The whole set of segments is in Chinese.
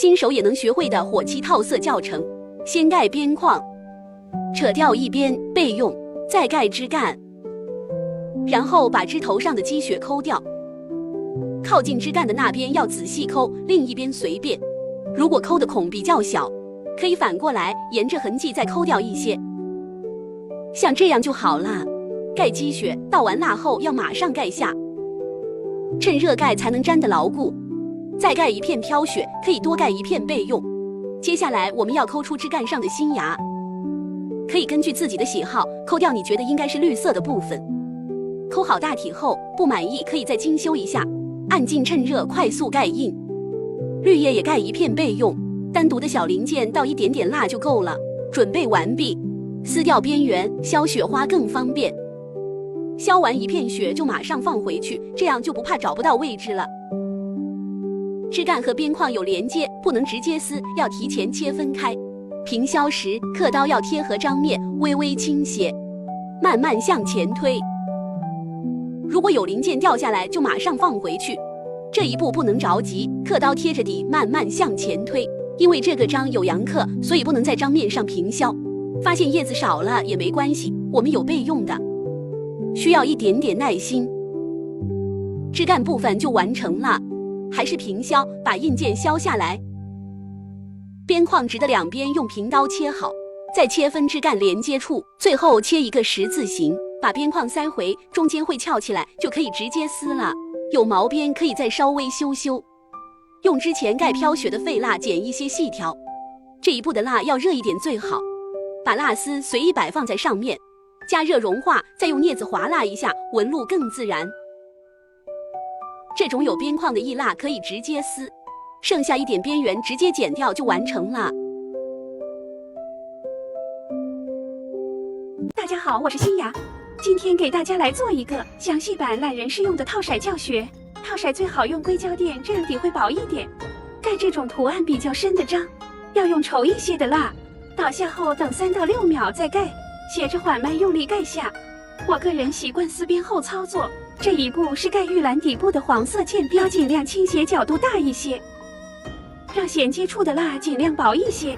新手也能学会的火漆套色教程。先盖边框，扯掉一边备用，再盖枝干，然后把枝头上的积雪抠掉。靠近枝干的那边要仔细抠，另一边随便。如果抠的孔比较小，可以反过来沿着痕迹再抠掉一些，像这样就好了。盖积雪，倒完蜡后要马上盖下，趁热盖才能粘得牢固。再盖一片飘雪，可以多盖一片备用。接下来我们要抠出枝干上的新芽，可以根据自己的喜好抠掉你觉得应该是绿色的部分。抠好大体后，不满意可以再精修一下，按劲趁热快速盖印。绿叶也盖一片备用，单独的小零件倒一点点蜡就够了。准备完毕，撕掉边缘，削雪花更方便。削完一片雪就马上放回去，这样就不怕找不到位置了。枝干和边框有连接，不能直接撕，要提前切分开。平削时，刻刀要贴合章面，微微倾斜，慢慢向前推。如果有零件掉下来，就马上放回去。这一步不能着急，刻刀贴着底，慢慢向前推。因为这个章有阳刻，所以不能在章面上平削。发现叶子少了也没关系，我们有备用的。需要一点点耐心。枝干部分就完成了，还是平削，把印件削下来。边框直的两边用平刀切好，再切分枝干连接处，最后切一个十字形，把边框塞回，中间会翘起来，就可以直接撕了。有毛边可以再稍微修修。用之前盖飘雪的废蜡剪一些细条，这一步的蜡要热一点最好。把蜡丝随意摆放在上面，加热融化，再用镊子划拉一下，纹路更自然。这种有边框的易蜡可以直接撕，剩下一点边缘直接剪掉就完成了。大家好，我是新芽，今天给大家来做一个详细版懒人适用的套色教学。套色最好用硅胶垫，这样底会薄一点。盖这种图案比较深的章，要用稠一些的蜡。倒下后等3到6秒再盖，斜着缓慢用力盖下。我个人习惯撕边后操作。这一步是盖预览底部的黄色键标，尽量倾斜角度大一些，让衔接处的蜡尽量薄一些。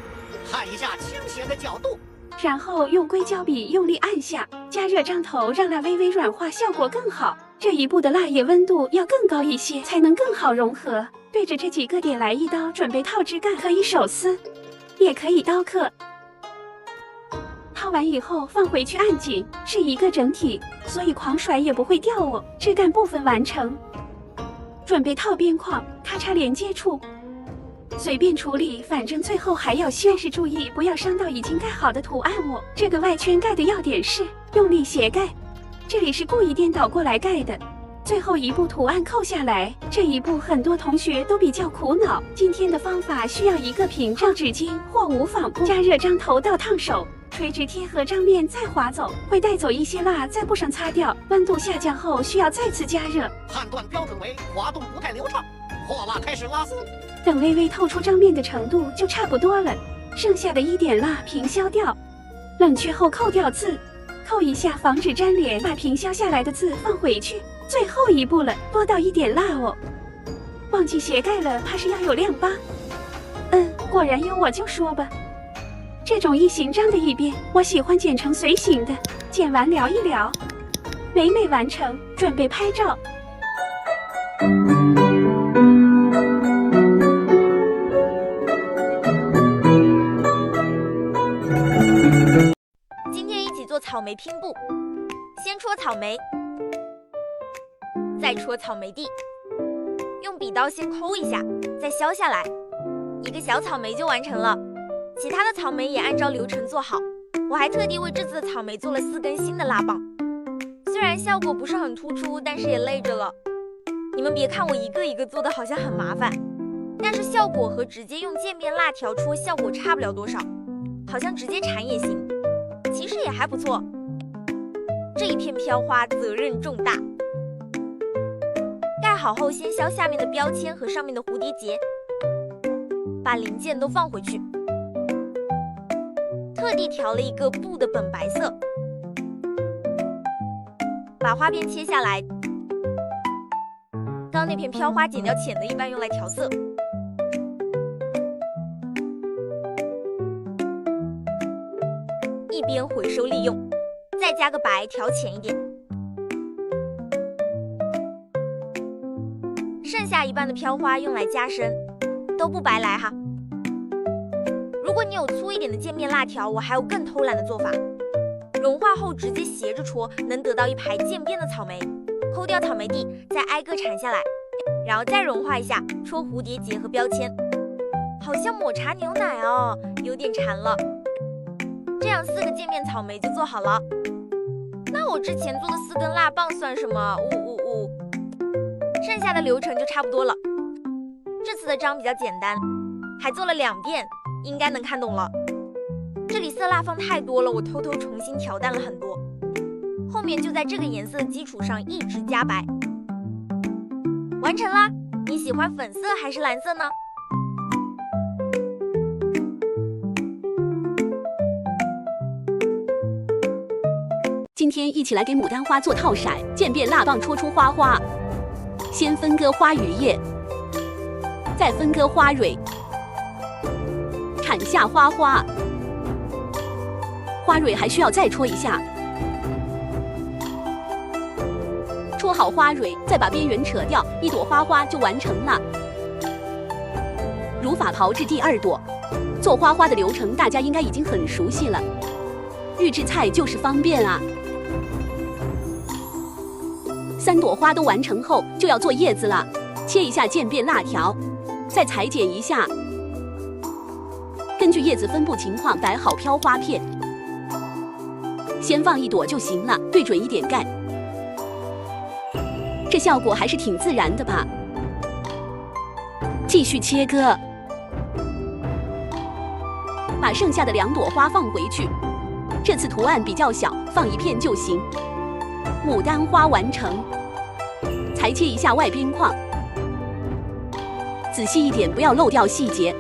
看一下倾斜的角度，然后用硅胶笔用力按下，加热章头，让蜡微微软化，效果更好。这一步的蜡液温度要更高一些，才能更好融合。对着这几个点来一刀，准备套枝干，可以手撕，也可以刀刻。套完以后放回去按紧，是一个整体，所以狂甩也不会掉哦。枝干部分完成，准备套边框，咔嚓连接处，随便处理，反正最后还要修，但是注意不要伤到已经盖好的图案哦。这个外圈盖的要点是用力斜盖，这里是故意颠倒过来盖的。最后一步图案扣下来，这一步很多同学都比较苦恼。今天的方法需要一个平照纸巾或无纺布，加热章头到烫手。垂直贴合章面再划走，会带走一些蜡，在布上擦掉。温度下降后需要再次加热。判断标准为滑动不太流畅，破蜡开始拉丝。等微微透出章面的程度就差不多了，剩下的一点蜡平削掉。冷却后扣掉字，扣一下防止粘连，把平削下来的字放回去。最后一步了，多倒一点蜡哦。忘记斜盖了，怕是要有亮疤。果然有，我就说吧。这种一行章的一边，我喜欢剪成随行的，剪完聊一聊，美美完成，准备拍照。今天一起做草莓拼布，先戳草莓，再戳草莓蒂，用笔刀先抠一下，再削下来，一个小草莓就完成了。其他的草莓也按照流程做好，我还特地为这次的草莓做了4根新的蜡棒。虽然效果不是很突出，但是也累着了。你们别看我一个一个做的好像很麻烦，但是效果和直接用渐变蜡条戳效果差不了多少，好像直接缠也行，其实也还不错。这一片飘花责任重大。盖好后先削下面的标签和上面的蝴蝶结，把零件都放回去。特地调了一个布的本白色，把花边切下来，刚那片飘花剪掉浅的一半用来调色。一边回收利用，再加个白调浅一点。剩下一半的飘花用来加深，都不白来哈。如果你有粗一点的渐变蜡条，我还有更偷懒的做法。融化后直接斜着戳，能得到一排渐变的草莓。抠掉草莓蒂，再挨个铲下来，然后再融化一下，戳蝴蝶结和标签。好像抹茶牛奶哦，有点馋了。这样4个渐变草莓就做好了。那我之前做的4根蜡棒算什么？剩下的流程就差不多了。这次的章比较简单，还做了2遍，应该能看懂了。这里色蜡放太多了，我偷偷重新调淡了很多。后面就在这个颜色的基础上一直加白。完成啦！你喜欢粉色还是蓝色呢？今天一起来给牡丹花做套色，渐变蜡棒戳出花花。先分割花羽叶，再分割花蕊，铲下花花。花蕊还需要再戳一下。戳好花蕊，再把边缘扯掉，一朵花花就完成了。如法炮制第2朵。做花花的流程大家应该已经很熟悉了，预制菜就是方便啊。3朵花都完成后，就要做叶子了。切一下渐变蜡条，再裁剪一下，根据叶子分布情况摆好飘花片。先放1朵就行了，对准一点盖。这效果还是挺自然的吧。继续切割，把剩下的2朵花放回去。这次图案比较小，放1片就行。牡丹花完成，裁切一下外边框，仔细一点，不要漏掉细节。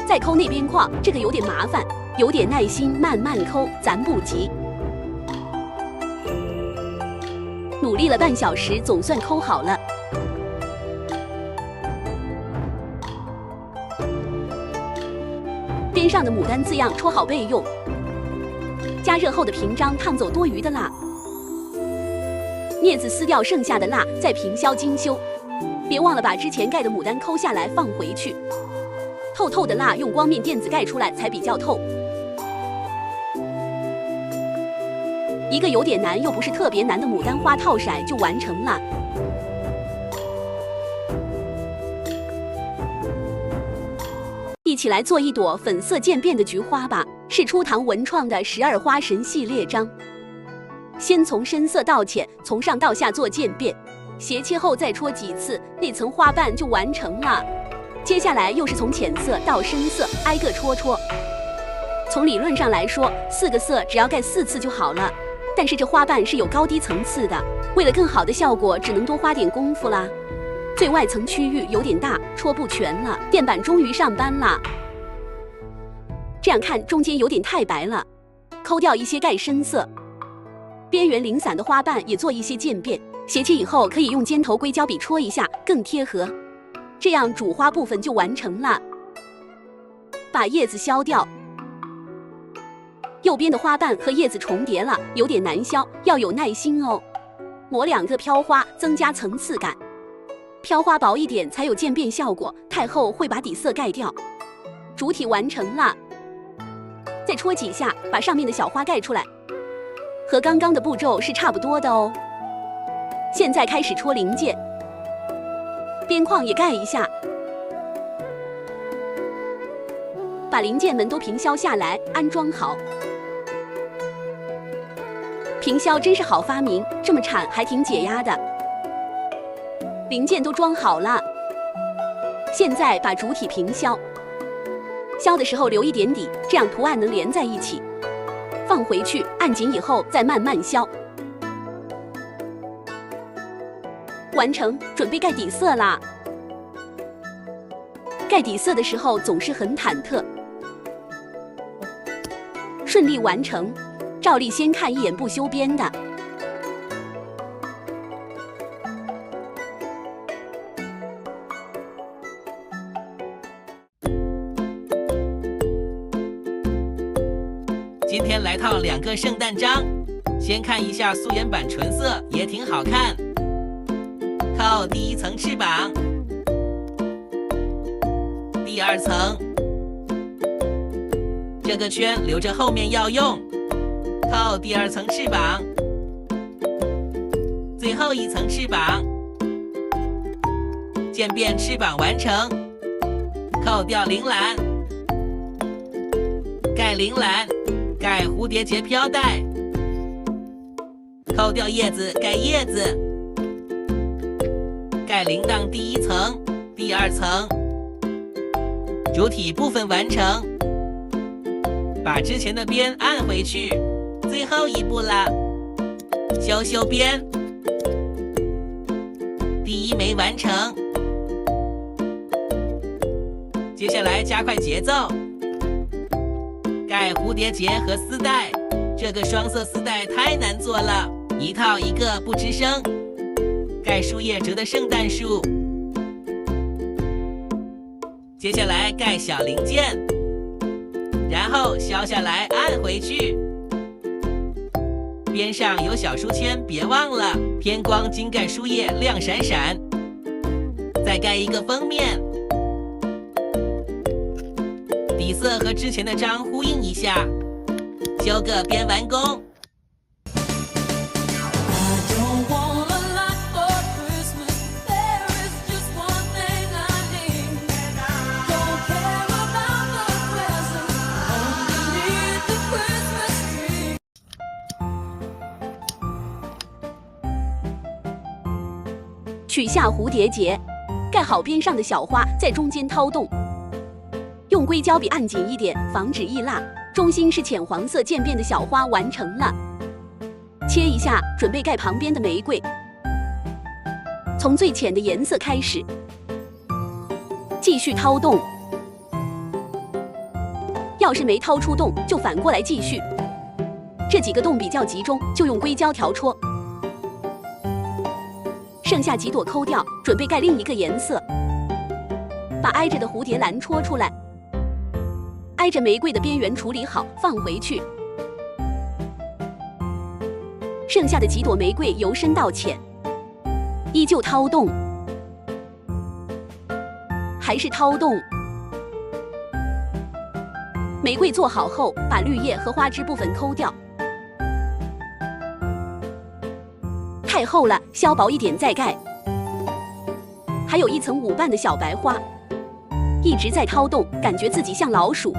再抠那边框，这个有点麻烦，有点耐心，慢慢抠，咱不急。努力了半小时，总算抠好了。边上的牡丹字样戳好备用。加热后的屏章烫走多余的蜡，镊子撕掉剩下的蜡，再平削精修。别忘了把之前盖的牡丹抠下来放回去。透透的蜡用光面垫子盖出来才比较透。一个有点难又不是特别难的牡丹花套色就完成了。一起来做一朵粉色渐变的菊花吧，是初唐文创的12花神系列章。先从深色到浅，从上到下做渐变，斜切后再戳几次，那层花瓣就完成了。接下来又是从浅色到深色，挨个戳戳。从理论上来说，4个色只要盖4次就好了，但是这花瓣是有高低层次的，为了更好的效果，只能多花点功夫啦。最外层区域有点大，戳不全了，垫板终于上班了。这样看中间有点太白了，抠掉一些盖深色。边缘零散的花瓣也做一些渐变，斜切以后可以用尖头硅胶笔戳一下，更贴合。这样主花部分就完成了。把叶子削掉，右边的花瓣和叶子重叠了，有点难削，要有耐心哦。抹2个飘花，增加层次感。飘花薄一点才有渐变效果，太厚会把底色盖掉。主体完成了，再戳几下，把上面的小花盖出来，和刚刚的步骤是差不多的哦。现在开始戳零件，边框也盖一下，把零件们都平削下来，安装好。平削真是好发明，这么铲还挺解压的。零件都装好了，现在把主体平削，削的时候留一点底，这样图案能连在一起。放回去，按紧以后再慢慢削。完成，准备盖底色啦。盖底色的时候总是很忐忑，顺利完成。照例先看一眼不修边的。今天来套2个圣诞章，先看一下素颜版纯色，也挺好看。靠第1层翅膀，第2层，这个圈留着后面要用，靠第2层翅膀，最后1层翅膀，渐变翅膀完成，扣掉铃兰，盖铃兰，盖蝴蝶结飘带，扣掉叶子，盖叶子，盖铃铛第1层、第2层，主体部分完成，把之前的边按回去，最后一步了，修边，第1枚完成，接下来加快节奏，盖蝴蝶结和丝带，这个双色丝带太难做了，一套一个不吱声。盖树叶折的圣诞树，接下来盖小零件，然后削下来按回去。边上有小书签，别忘了偏光金盖书叶亮闪闪。再盖一个封面，底色和之前的章呼应一下，修个边完工。取下蝴蝶结，盖好边上的小花，在中间掏洞，用硅胶笔按紧一点，防止易蜡。中心是浅黄色渐变的小花，完成了。切一下，准备盖旁边的玫瑰。从最浅的颜色开始，继续掏洞。要是没掏出洞，就反过来继续。这几个洞比较集中，就用硅胶条戳。剩下几朵抠掉，准备盖另一个颜色。把挨着的蝴蝶兰戳出来，挨着玫瑰的边缘处理好，放回去。剩下的几朵玫瑰由深到浅，依旧掏洞，还是掏洞。玫瑰做好后，把绿叶和花枝部分抠掉。太厚了，削薄一点再盖。还有1层5瓣的小白花，一直在掏洞，感觉自己像老鼠。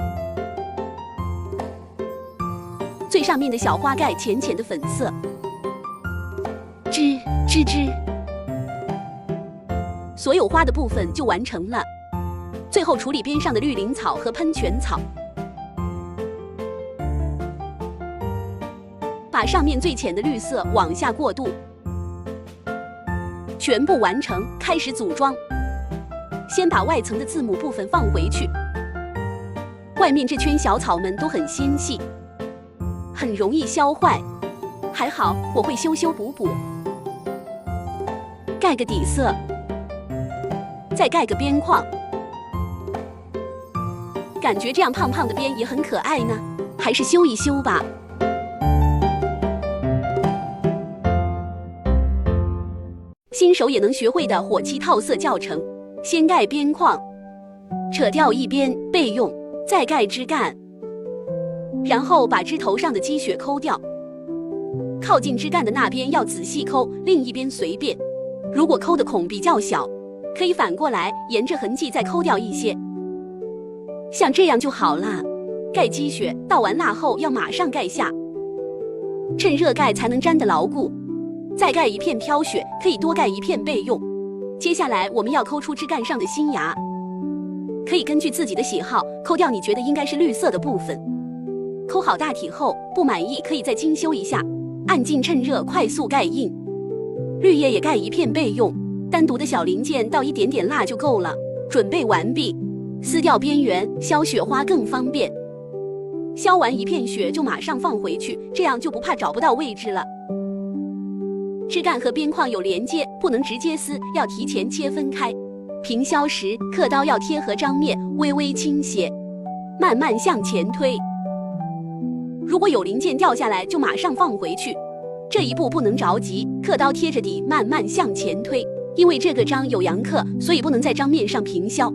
最上面的小花盖浅浅的粉色，吱吱吱，所有花的部分就完成了。最后处理边上的绿灵草和喷泉草，把上面最浅的绿色往下过渡。全部完成，开始组装。先把外层的字母部分放回去。外面这圈小草们都很纤细，很容易削坏，还好我会修修补补。盖个底色，再盖个边框。感觉这样胖胖的边也很可爱呢，还是修一修吧。新手也能学会的火漆套色教程：先盖边框，扯掉一边备用，再盖枝干，然后把枝头上的积雪抠掉。靠近枝干的那边要仔细抠，另一边随便。如果抠的孔比较小，可以反过来沿着痕迹再抠掉一些，像这样就好啦。盖积雪倒完蜡后要马上盖下，趁热盖才能粘得牢固。再盖一片飘雪，可以多盖一片备用。接下来我们要抠出枝干上的新芽，可以根据自己的喜好抠掉你觉得应该是绿色的部分。抠好大体后，不满意可以再精修一下，按劲趁热快速盖印。绿叶也盖一片备用，单独的小零件倒一点点蜡就够了。准备完毕，撕掉边缘，削雪花更方便。削完一片雪就马上放回去，这样就不怕找不到位置了。枝干和边框有连接，不能直接撕，要提前切分开。平削时，刻刀要贴合章面，微微倾斜，慢慢向前推。如如果有零件掉下来，就马上放回去。这一步不能着急，刻刀贴着底，慢慢向前推。因为这个章有阳刻，所以不能在章面上平削。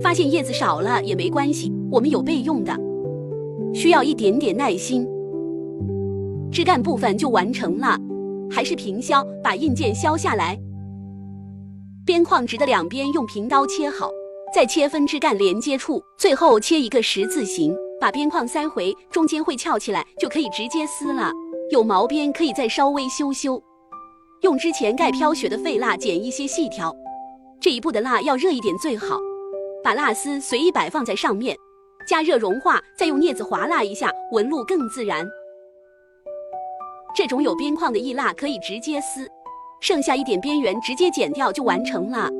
发现叶子少了也没关系，我们有备用的。需要一点点耐心。枝干部分就完成了，还是平削，把印件削下来。边框直的两边用平刀切好，再切分枝干连接处，最后切一个十字形，把边框塞回，中间会翘起来，就可以直接撕了。有毛边可以再稍微修修。用之前盖飘雪的废蜡剪一些细条，这一步的蜡要热一点最好。把蜡丝随意摆放在上面，加热融化，再用镊子划拉一下，纹路更自然。这种有边框的易蜡可以直接撕，剩下一点边缘直接剪掉就完成了。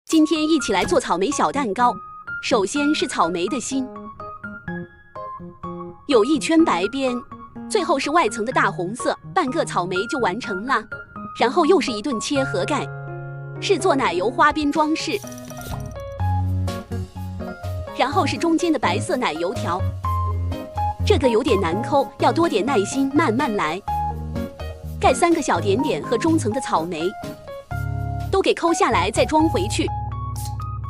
今天一起来做草莓小蛋糕。首先是草莓的心，有一圈白边，最后是外层的大红色，半个草莓就完成了。然后又是一顿切合盖，是做奶油花边装饰。然后是中间的白色奶油条，这个有点难抠，要多点耐心，慢慢来。盖3个小点点和中层的草莓，都给抠下来，再装回去，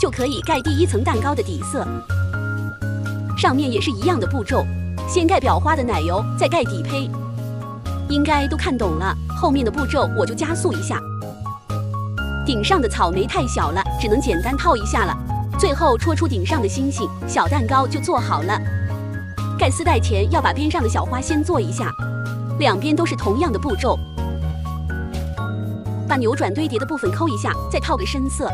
就可以盖第1层蛋糕的底色。上面也是一样的步骤，先盖裱花的奶油，再盖底胚。应该都看懂了，后面的步骤我就加速一下。顶上的草莓太小了，只能简单套一下了。最后戳出顶上的星星，小蛋糕就做好了。盖丝带前要把边上的小花先做一下，两边都是同样的步骤。把扭转堆叠的部分抠一下，再套个深色。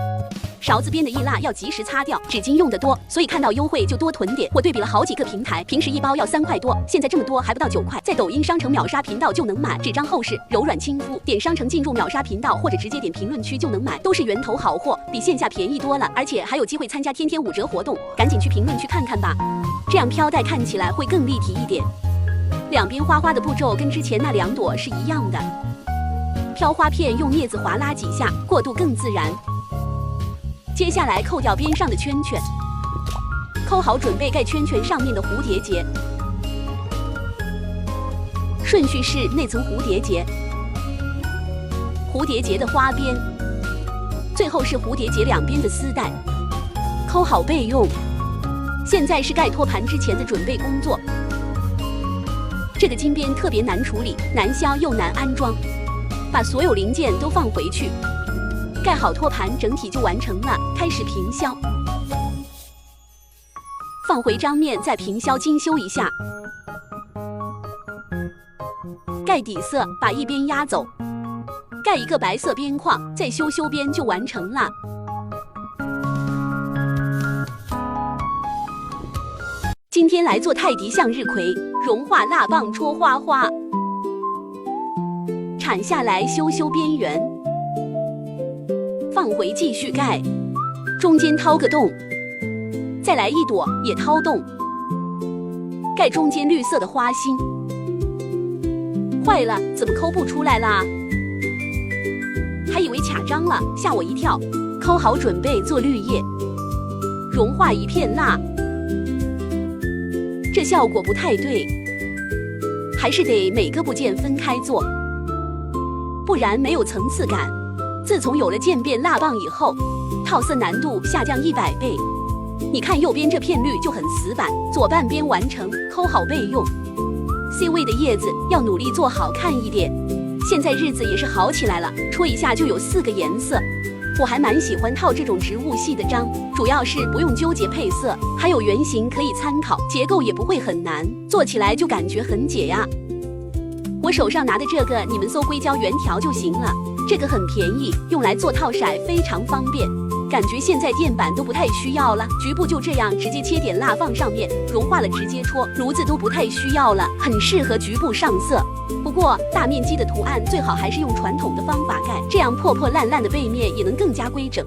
勺子边的易蜡要及时擦掉，纸巾用得多，所以看到优惠就多囤点。我对比了好几个平台，平时1包要3块多，现在这么多还不到9块，在抖音商城秒杀频道就能买。纸张厚实，柔软亲肤，点商城进入秒杀频道或者直接点评论区就能买，都是源头好货，比线下便宜多了，而且还有机会参加天天5折活动，赶紧去评论区看看吧，这样飘带看起来会更立体一点。两边花花的步骤跟之前那2朵是一样的，飘花片用镊子划拉几下，过渡更自然。接下来扣掉边上的圈圈，抠好准备盖圈圈上面的蝴蝶结。顺序是内层蝴蝶结，蝴蝶结的花边，最后是蝴蝶结两边的丝带，抠好备用。现在是盖托盘之前的准备工作。这个金边特别难处理，难削又难安装。把所有零件都放回去，盖好托盘，整体就完成了。开始平削，放回张面，再平削精修一下。盖底色，把一边压走，盖一个白色边框，再修边就完成了。今天来做泰迪向日葵，融化蜡棒戳花花，铲下来修边缘，放回继续盖，中间掏个洞，再来一朵也掏洞，盖中间绿色的花心。坏了，怎么抠不出来啦？还以为卡章了，吓我一跳。抠好准备做绿叶，融化一片蜡，这效果不太对，还是得每个部件分开做，不然没有层次感。自从有了渐变蜡棒以后，套色难度下降100倍。你看右边这片绿就很死板，左半边完成，抠好备用。C 位的叶子要努力做好看一点。现在日子也是好起来了，戳一下就有4个颜色。我还蛮喜欢套这种植物系的章，主要是不用纠结配色，还有原型可以参考，结构也不会很难，做起来就感觉很解压。我手上拿的这个，你们搜硅胶圆条就行了，这个很便宜，用来做套色非常方便。感觉现在垫板都不太需要了，局部就这样直接切点蜡放上面，融化了直接戳，炉子都不太需要了，很适合局部上色。不过大面积的图案最好还是用传统的方法盖，这样破破烂烂的背面也能更加规整。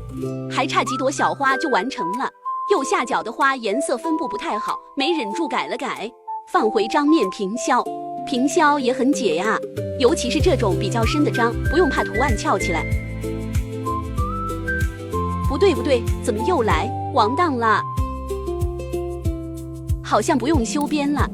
还差几朵小花就完成了，右下角的花颜色分布不太好，没忍住改了改，放回章面平削。平削也很解压，尤其是这种比较深的章，不用怕图案翘起来。不对，怎么又来？完蛋了！好像不用修边了，